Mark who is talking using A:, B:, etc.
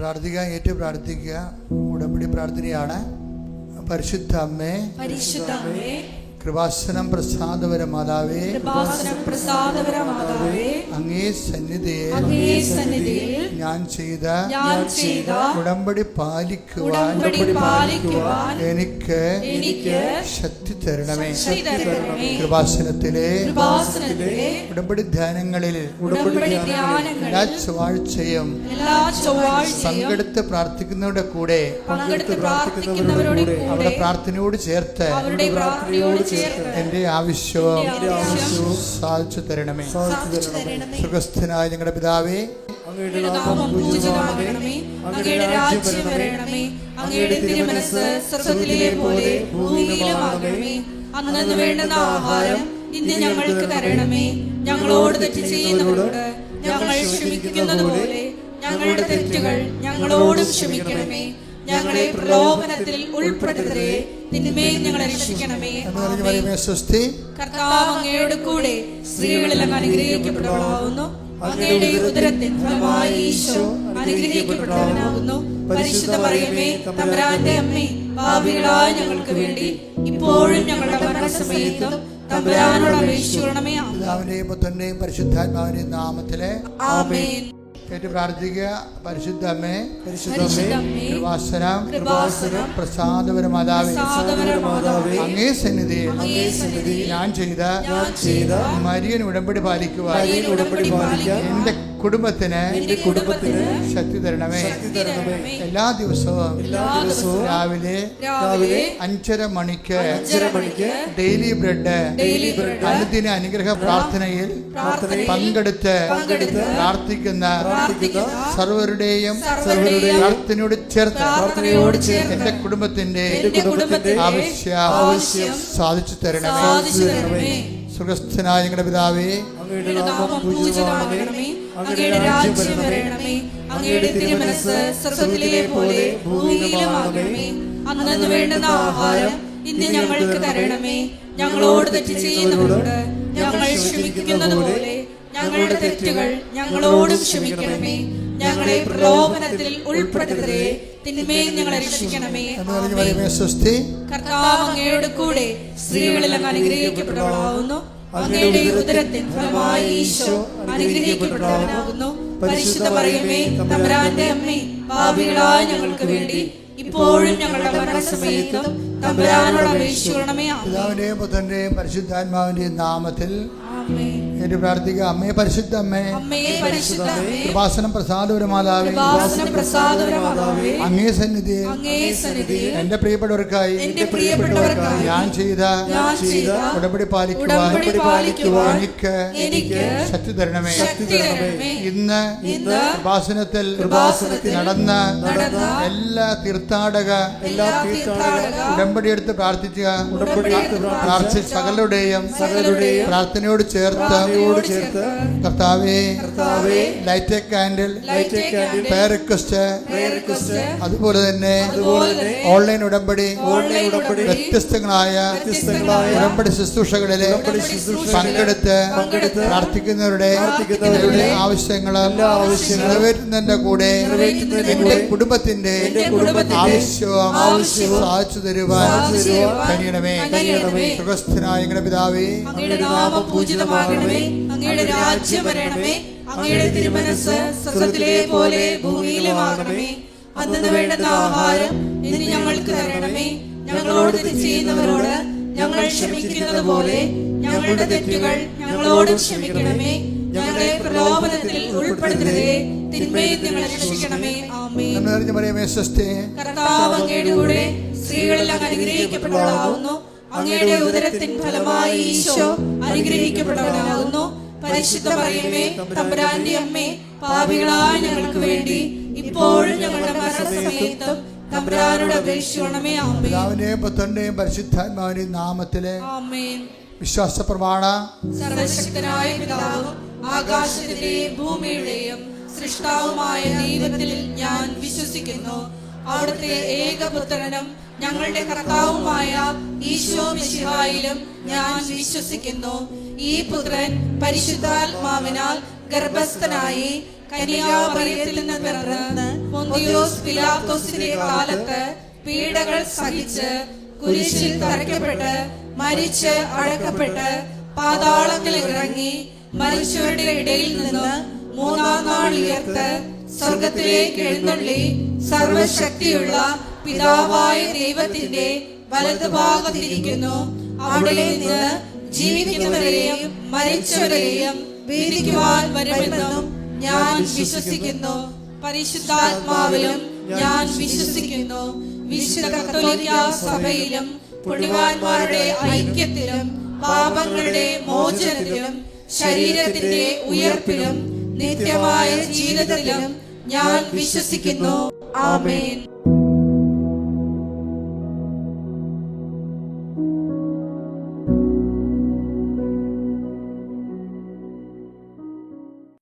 A: പ്രാർത്ഥിക്കുക, ഏറ്റു പ്രാർത്ഥിക്കുക. ഉടമ്പടി പ്രാർത്ഥനയാണ്. പരിശുദ്ധ അമ്മേ, കൃപാസനം പ്രസാദപര മാതാവേ, അങ്ങേ സന്നിധിയിൽ ഞാൻ ചെയ്ത ഉടമ്പടി പാലിക്കുവാൻ എനിക്ക് ശക്തി തരണമേ. കൃപാസനത്തിലെ ഉടമ്പടി ധ്യാനങ്ങളിൽ എല്ലാ ചൊവ്വാഴ്ചയും പങ്കെടുത്ത് പ്രാർത്ഥിക്കുന്നവരുടെ കൂടെ അവരുടെ പ്രാർത്ഥനയോട് ചേർത്ത് എന്റെ ആവശ്യവും സാധിച്ചു തരണമേ. സുഖസ്ഥനായ ഞങ്ങളുടെ പിതാവേ,
B: അങ്ങയുടെ നാമം പൂജിതമാകണമേ. അങ്ങയുടെ രാജ്യം വരണമേ. അങ്ങയുടെ തിരുമനസ്സ് സ്വർഗ്ഗത്തിലെ പോലെ ഭൂമിയിലുമാകണമേ. അന്നന്ന് വേണ്ടുന്ന ആഹാരം ഇന്ന് ഞങ്ങൾക്ക് തരണമേ. ഞങ്ങളോട് തെറ്റ് ചെയ്യുന്നവരോട് ഞങ്ങൾ ക്ഷമിക്കുന്നത് പോലെ ഞങ്ങളുടെ തെറ്റുകൾ ഞങ്ങളോടും ക്ഷമിക്കണമേ. ഞങ്ങളെ പ്രലോഭനത്തിൽ ഉൾപ്പെടുത്തരുതേ, തിന്മയിൽ ഞങ്ങളെ രക്ഷിക്കണമേ. കർത്താവ് അങ്ങയോട് കൂടെ സ്ത്രീകളിൽ അങ്ങ് അനുഗ്രഹിക്കപ്പെട്ടവളാകുന്നു. അങ്ങയുടെ ഉദരത്തിൻ ഫലമായി ഈശോ അനുഗ്രഹിക്കപ്പെട്ടവനാകുന്നു. പരിശുദ്ധ മറിയമേ, തമ്പുരാന്റെ അമ്മേ, പാപികളായ ഞങ്ങൾക്ക് വേണ്ടി ഇപ്പോഴും ഞങ്ങളുടെ മരണസമയത്തും തമ്പുരാനോട് അപേക്ഷിക്കണമേ.
A: പിതാവിന്റെയും പുത്രന്റെയും പരിശുദ്ധാത്മാവിന്റെയും നാമത്തിലെ ആമേൻ. പ്രാർത്ഥിക്കുക. പരിശുദ്ധ അമ്മേ, കൃപാസനം പ്രസാദപര മാതാവേ, അങ്ങേ സന്നിധിയിൽ ഞാൻ ചെയ്ത മരിയൻ ഉടമ്പടി പാലിക്കുവാൻ എന്റെ കുടുംബത്തിന് ശക്തി തരണമേ. എല്ലാ ദിവസവും രാവിലെ 5:30 മണിക്ക് ഡെയിലി ബ്രെഡ് അനുദിന അനുഗ്രഹ പ്രാർത്ഥനയിൽ പങ്കെടുത്ത് പ്രാർത്ഥിക്കുന്ന സർവരുടെയും പ്രാർത്ഥനയോട് ചേർത്ത് എന്റെ കുടുംബത്തിന്റെ ആവശ്യം സാധിച്ചു തരണമേ. സുഖസ്ഥനായ ഞങ്ങളുടെ പിതാവേ,
B: അങ്ങയുടെ നാമം പൂജിതമാകണമേ. അങ്ങയുടെ രാജ്യം വരണമേ. അങ്ങയുടെ തിരുമനസ്സ് സ്വർഗ്ഗത്തിലെ പോലെ ഭൂമിയിലുമാകണമേ. അന്നന്ന് വേണ്ടുന്ന ആഹാരം ഇന്ന് ഞങ്ങൾക്ക് തരണമേ. ഞങ്ങളോട് തെറ്റ് ചെയ്യുന്നവരോട് ഞങ്ങൾ ക്ഷമിക്കുന്നത് പോലെ ഞങ്ങളുടെ തെറ്റുകൾ ഞങ്ങളോടും ക്ഷമിക്കണമേ. ഞങ്ങളെ പ്രലോഭനത്തിൽ ഉൾപ്പെടുത്തരുതേ, തിന്മയിൽ ഞങ്ങളെ രക്ഷിക്കണമേ. കർത്താവ് അങ്ങയോട് കൂടെ സ്ത്രീകളിൽ അങ്ങ് അനുഗ്രഹിക്കപ്പെട്ടവളാകുന്നു. അങ്ങയുടെ ഉദരത്തിൻ ഫലമായി ഈശോ അനുഗ്രഹിക്കപ്പെട്ടവനാകുന്നു. പരിശുദ്ധ മറിയമേ, തമ്പുരാന്റെ അമ്മേ, പാപികളായ ഞങ്ങൾക്ക് വേണ്ടി ഇപ്പോഴും ഞങ്ങളുടെ മരണസമയത്തും തമ്പുരാനോട് അപേക്ഷിക്കണമേ.
A: പിതാവിന്റെയും പുത്രന്റെയും പരിശുദ്ധാത്മാവിന്റെയും നാമത്തിൽ പ്രാർത്ഥിക്കുക. അമ്മേ, പരിശുദ്ധ അമ്മേ, കൃപാസനം പ്രസാദപര മാതാവേ, അങ്ങേ സന്നിധിയിൽ എന്റെ പ്രിയപ്പെട്ടവർക്കായി ഞാൻ ചെയ്ത ഉടമ്പടി പാലിക്കുവാൻ എനിക്ക് ശക്തി തരണമേ. ഇന്ന് കൃപാസനത്തിൽ നടന്ന എല്ലാ തീർത്ഥാടക ഉടമ്പടി എടുത്ത് പ്രാർത്ഥിച്ച സകലരുടെയും പ്രാർത്ഥനയോട് ചേർത്ത് കർത്താവേ, light a candle prayer request, അതുപോലെ തന്നെ ഓൺലൈൻ ഉടമ്പടി വ്യത്യസ്തങ്ങളായ ഉടമ്പടി ശുശ്രൂഷകളിലെ പങ്കെടുത്ത് പ്രാർത്ഥിക്കുന്നവരുടെ ആവശ്യങ്ങൾ നിറവേറ്റുന്നതിന്റെ കൂടെ എന്റെ കുടുംബത്തിന്റെ ആവശ്യവും സാധിച്ചു തരുവാൻ കഴിയണമേ. സുഖസ്ഥനായ ഞങ്ങളുടെ പിതാവേ,
B: പൂജിതമാകണമേ. അങ്ങയുടെ രാജ്യം വരണമേ. അങ്ങയുടെ തിരുമനസ്സ് സ്വർഗ്ഗത്തിലെ പോലെ ഭൂമിയിലുമാകണമേ. അന്നന്ന് വേണ്ടുന്ന ആഹാരം ഇന്ന് ഞങ്ങൾക്ക് തരണമേ. ഞങ്ങളോട് തെറ്റ് ചെയ്യുന്നവരോട് ഞങ്ങൾ ക്ഷമിക്കുന്നത് പോലെ ഞങ്ങളുടെ തെറ്റുകൾ ഞങ്ങളോട് ക്ഷമിക്കണമേ. ഞങ്ങളെ പ്രലോഭനത്തിൽ ഉൾപ്പെടുത്തരുതേ, തിന്മയിൽ ഞങ്ങളെ രക്ഷിക്കണമേ. ആമേൻ.
A: കർത്താവ്
B: അങ്ങയുടെ കൂടെ സ്ത്രീകളിൽ അങ്ങ് അനുഗ്രഹിക്കപ്പെട്ടവളാകുന്നു. അങ്ങയുടെ ഉദരത്തിൻ ഫലമായി ഈശോ അനുഗ്രഹിക്കപ്പെട്ടവനാകുന്നു. പരിശുദ്ധ മറിയമേ, തമ്പുരാന്റെ അമ്മേ, പാപികളായ ഞങ്ങൾക്ക് വേണ്ടി ഇപ്പോഴും ഞങ്ങളുടെ മരണസമയത്തും തമ്പുരാനോട് അപേക്ഷിക്കണമേ. ആമേൻ.
A: പിതാവിന്റെയും പുത്രന്റെയും പരിശുദ്ധാത്മാവിന്റെയും നാമത്തിലെ
B: ആമേൻ.
A: വിശ്വാസ പ്രമാണ.
B: സർവശക്തനായ പിതാവും ആകാശത്തിന്റെയും ഭൂമിയുടെയും സൃഷ്ടാവുമായ ദൈവത്തിൽ ഞാൻ വിശ്വസിക്കുന്നു. അവിടുത്തെ ഏകപുത്രനും ഞങ്ങളുടെ കർത്താവുമായ ഈശോ മിശിഹായിലും ഞാൻ വിശ്വസിക്കുന്നു. ഈ പുത്രൻ പരിശുദ്ധാത്മാവിനാൽ ഗർഭസ്ഥനായി കന്യാമറിയത്തിൽ നിന്ന് പിറന്ന് പൊന്തിയോസ് പിലാത്തോസിന്റെ കാലത്ത് പീഡകൾ സഹിച്ച് കുരിശിൽ തറയ്ക്കപ്പെട്ട് മരിച്ച് അടക്കപ്പെട്ട് പാതാളങ്ങളിൽ ഇറങ്ങി മരിച്ചവരുടെ ഇടയിൽ നിന്ന് മൂന്നാം നാൾ ഉയർത്ത് സ്വർഗത്തിലേക്ക് എഴുന്നള്ളി സർവശക്തിയുള്ള പിതാവായ ദൈവത്തിന്റെ വലതുഭാഗത്തിരിക്കുന്നു. അവിടെ നിന്ന് ജീവിക്കുന്നവരെയും മരിച്ചവരെയും വിധിക്കുവാൻ വരുമെന്നും ഞാൻ വിശ്വസിക്കുന്നു. പരിശുദ്ധാത്മാവിലും ഞാൻ വിശ്വസിക്കുന്നു. വിശുദ്ധ കത്തോലിക്ക സഭയിലും പുണ്യവാന്മാരുടെ ഐക്യത്തിലും പാപങ്ങളുടെ മോചനത്തിലും ശരീരത്തിന്റെ ഉയർപ്പിലും നിത്യമായ ജീവിതത്തിലും ഞാൻ വിശ്വസിക്കുന്നു. ആമേൻ.